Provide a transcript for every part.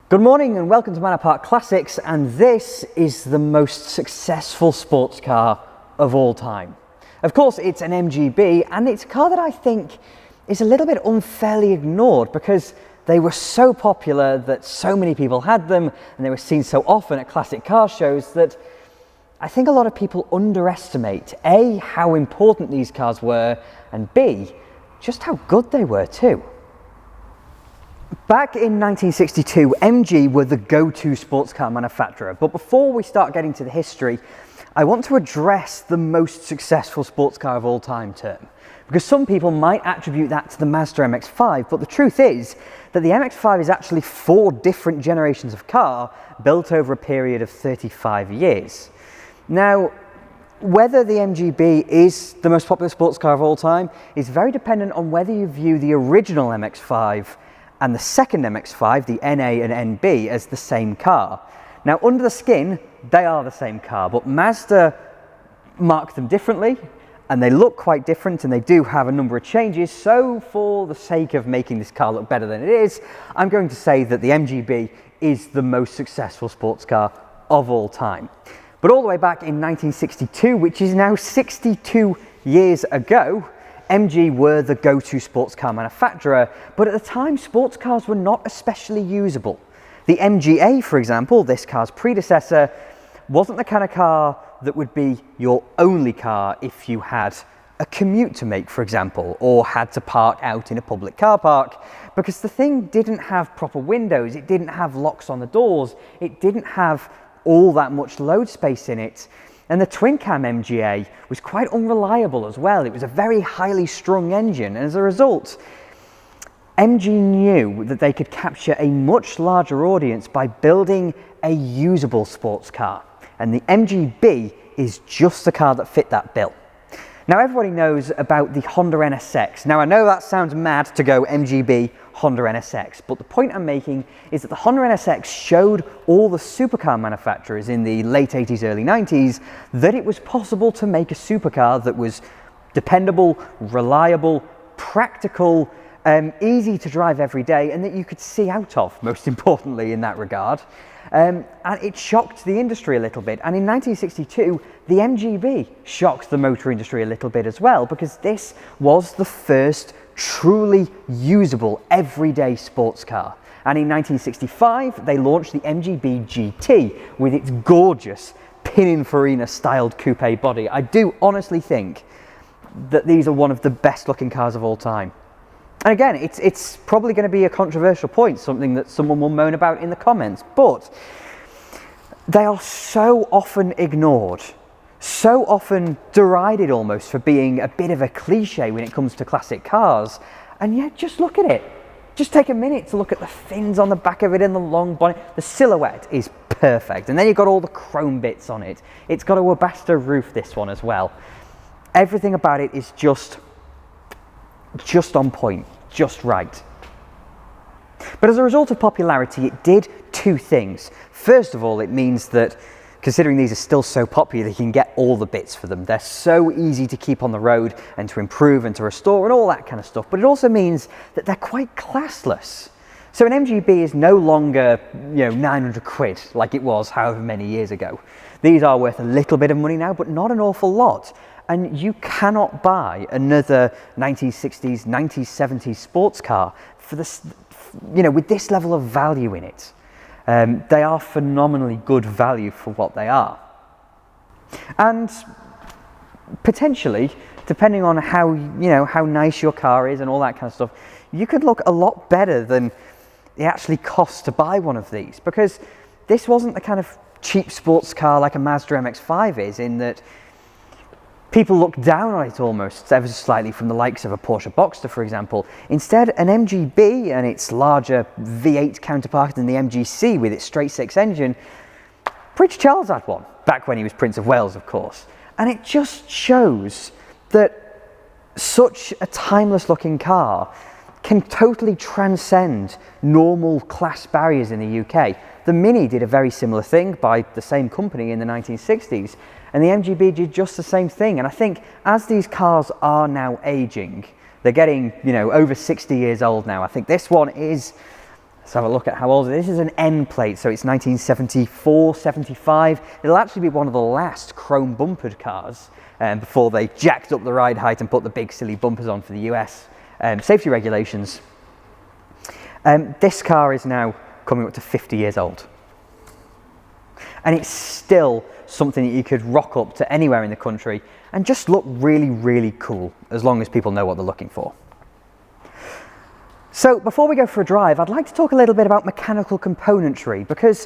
Good morning and welcome to Manor Park Classics, and this is the most successful sports car of all time. Of course, it's an MGB, and it's a car that I think is a little bit unfairly ignored because they were so popular that so many people had them and they were seen so often at classic car shows that I think a lot of people underestimate A, how important these cars were, and B, just how good they were too. Back in 1962, MG were the go-to sports car manufacturer, but before we start getting to the history, I want to address the most successful sports car of all time term, because some people might attribute that to the Mazda MX-5, but the truth is that the MX-5 is actually 4 different generations of car built over a period of 35 years. Now, whether the MGB is the most popular sports car of all time is very dependent on whether you view the original MX-5 and the second MX-5, the NA and NB, as the same car. Now, under the skin, they are the same car, but Mazda marked them differently, and they look quite different, and they do have a number of changes. So for the sake of making this car look better than it is, I'm going to say that the MGB is the most successful sports car of all time. But all the way back in 1962, which is now 62 years ago, MG were the go-to sports car manufacturer, but at the time sports cars were not especially usable. The MGA, for example, this car's predecessor, wasn't the kind of car that would be your only car if you had a commute to make, for example, or had to park out in a public car park, because the thing didn't have proper windows, it didn't have locks on the doors, it didn't have all that much load space in it. And the twin-cam MGA was quite unreliable as well. It was a very highly strung engine, and as a result, MG knew that they could capture a much larger audience by building a usable sports car. And the MGB is just the car that fit that bill. Now, everybody knows about the Honda NSX. Now, I know that sounds mad to go MGB Honda NSX, but the point I'm making is that the Honda NSX showed all the supercar manufacturers in the late 80s, early 90s that it was possible to make a supercar that was dependable, reliable, practical, easy to drive every day, and that you could see out of, most importantly in that regard. And it shocked the industry a little bit, and in 1962 the MGB shocked the motor industry a little bit as well, because this was the first truly usable everyday sports car. And in 1965 they launched the MGB GT with its gorgeous Pininfarina styled coupe body. I do honestly think that these are one of the best looking cars of all time. And again, it's probably going to be a controversial point, something that someone will moan about in the comments, but they are so often ignored, so often derided almost for being a bit of a cliche when it comes to classic cars, and yet just look at it. Just take a minute to look at the fins on the back of it and the long bonnet. The silhouette is perfect, and then you've got all the chrome bits on it. It's got a Webasto roof, this one as well. Everything about it is just on point, just right. But as a result of popularity, it did 2 things. First of all, it means that, considering these are still so popular, you can get all the bits for them. They're so easy to keep on the road and to improve and to restore and all that kind of stuff. But it also means that they're quite classless. So an MGB is no longer, 900 quid like it was however many years ago. These are worth a little bit of money now, but not an awful lot. And you cannot buy another 1960s, 1970s sports car for this, with this level of value in it. They are phenomenally good value for what they are. And potentially, depending on how nice your car is and all that kind of stuff, you could look a lot better than it actually costs to buy one of these, because this wasn't the kind of cheap sports car like a Mazda MX-5 is, in that people look down on it almost ever so slightly from the likes of a Porsche Boxster, for example. Instead, an MGB and its larger V8 counterpart than the MGC with its straight-six engine, Prince Charles had one, back when he was Prince of Wales, of course. And it just shows that such a timeless-looking car can totally transcend normal class barriers in the UK. The Mini did a very similar thing by the same company in the 1960s, and the MGB did just the same thing. And I think as these cars are now aging, they're getting, over 60 years old now. I think this one is Let's have a look at how old it is. This is an N plate, so it's 1974, 75. It'll actually be one of the last chrome bumpered cars before they jacked up the ride height and put the big silly bumpers on for the US safety regulations. This car is now coming up to 50 years old. And it's still something that you could rock up to anywhere in the country and just look really, really cool, as long as people know what they're looking for. So before we go for a drive, I'd like to talk a little bit about mechanical componentry, because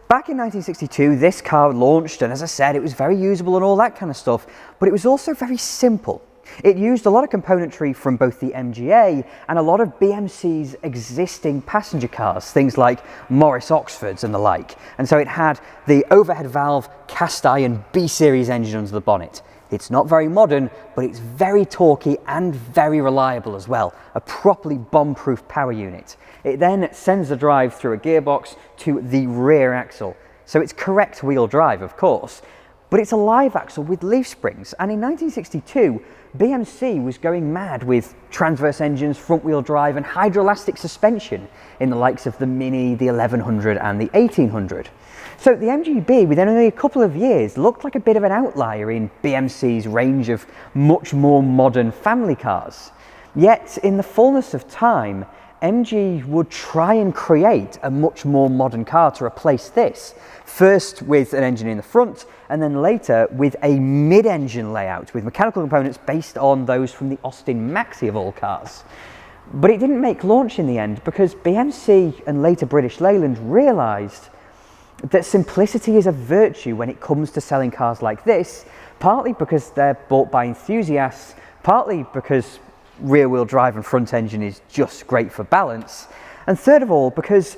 back in 1962, this car launched, and as I said, it was very usable and all that kind of stuff, but it was also very simple. It used a lot of componentry from both the MGA and a lot of BMC's existing passenger cars, things like Morris Oxfords and the like. And so it had the overhead valve cast iron B-series engine under the bonnet. It's not very modern, but it's very torquey and very reliable as well. A properly bomb-proof power unit. It then sends the drive through a gearbox to the rear axle. So it's correct wheel drive, of course, but it's a live axle with leaf springs. And in 1962, BMC was going mad with transverse engines, front wheel drive and hydroelastic suspension in the likes of the Mini, the 1100 and the 1800. So the MGB, within only a couple of years, looked like a bit of an outlier in BMC's range of much more modern family cars. Yet, in the fullness of time, MG would try and create a much more modern car to replace this. First with an engine in the front, and then later with a mid-engine layout with mechanical components based on those from the Austin Maxi of all cars. But it didn't make launch in the end, because BMC and later British Leyland realised that simplicity is a virtue when it comes to selling cars like this, partly because they're bought by enthusiasts, partly because rear-wheel drive and front engine is just great for balance, and third of all because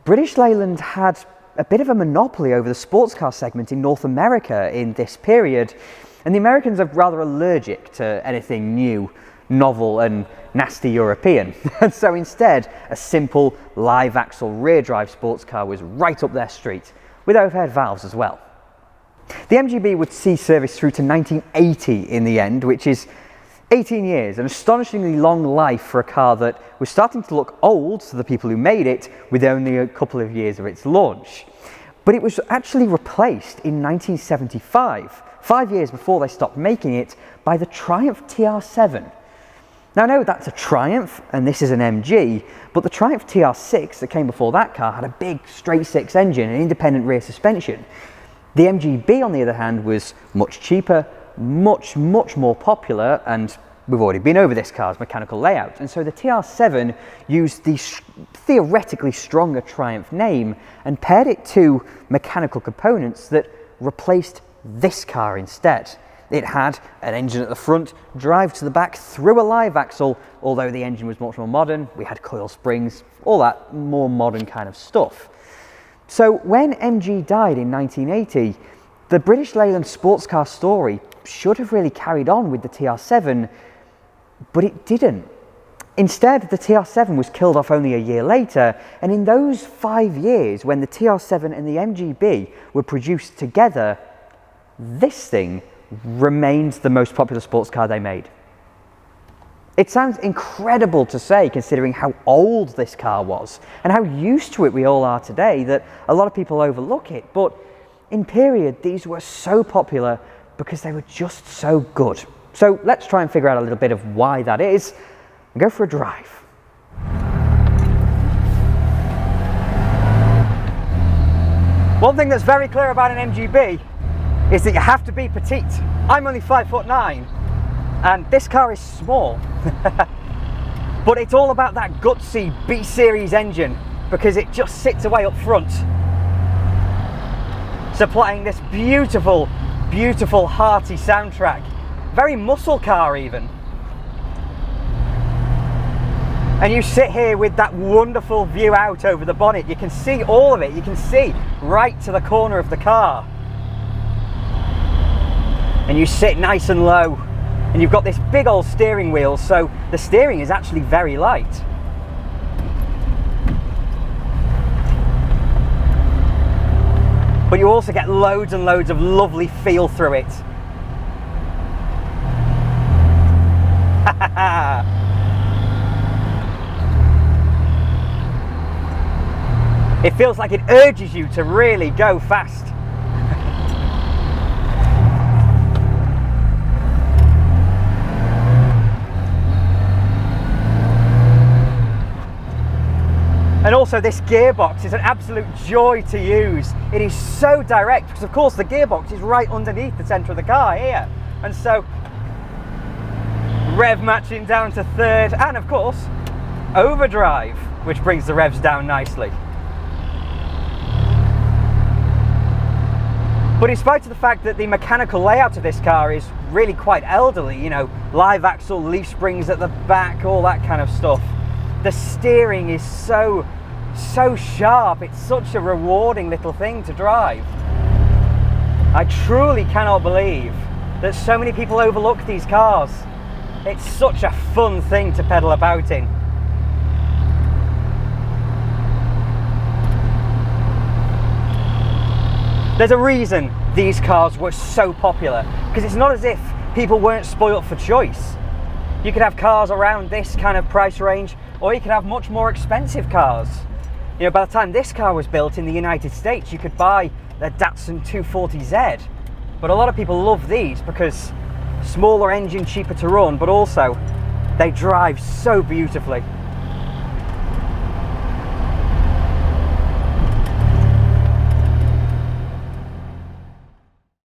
British Leyland had a bit of a monopoly over the sports car segment in North America in this period, and the Americans are rather allergic to anything new, novel and nasty European. And so instead, a simple live axle rear drive sports car was right up their street, with overhead valves as well. The MGB would see service through to 1980 in the end, which is 18 years, an astonishingly long life for a car that was starting to look old to the people who made it with only a couple of years of its launch. But it was actually replaced in 1975, 5 years before they stopped making it, by the Triumph TR7. Now I know that's a Triumph and this is an MG, but the Triumph TR6 that came before that car had a big straight six engine and independent rear suspension. The MGB, on the other hand, was much cheaper, much more popular, and we've already been over this car's mechanical layout. And so the TR7 used the theoretically stronger Triumph name and paired it to mechanical components that replaced this car instead. It had an engine at the front, drive to the back through a live axle, although the engine was much more modern. We had coil springs, all that more modern kind of stuff. So when MG died in 1980, the British Leyland sports car story should have really carried on with the TR7, but it didn't. Instead, the TR7 was killed off only a year later, and in those 5 years when the TR7 and the MGB were produced together, this thing remains the most popular sports car they made. It sounds incredible to say, considering how old this car was and how used to it we all are today, that a lot of people overlook it, but in period these were so popular because they were just so good. So let's try and figure out a little bit of why that is and go for a drive. One thing that's very clear about an MGB is that you have to be petite. I'm only 5'9", and this car is small. But it's all about that gutsy B-series engine, because it just sits away up front, supplying this beautiful, hearty soundtrack. Very muscle car even. And you sit here with that wonderful view out over the bonnet. You can see all of it. You can see right to the corner of the car. And you sit nice and low, and you've got this big old steering wheel, so the steering is actually very light. But you also get loads and loads of lovely feel through it. It feels like it urges you to really go fast. And also this gearbox is an absolute joy to use. It is so direct because of course the gearbox is right underneath the centre of the car here. And so rev matching down to third, and of course overdrive, which brings the revs down nicely. But in spite of the fact that the mechanical layout of this car is really quite elderly, you know, live axle, leaf springs at the back, all that kind of stuff, the steering is so sharp. It's such a rewarding little thing to drive. I truly cannot believe that so many people overlook these cars. It's such a fun thing to pedal about in. There's a reason these cars were so popular, because it's not as if people weren't spoilt for choice. You could have cars around this kind of price range, or you could have much more expensive cars. You know, by the time this car was built in the United States, you could buy a Datsun 240Z. But a lot of people love these because smaller engine, cheaper to run, but also they drive so beautifully.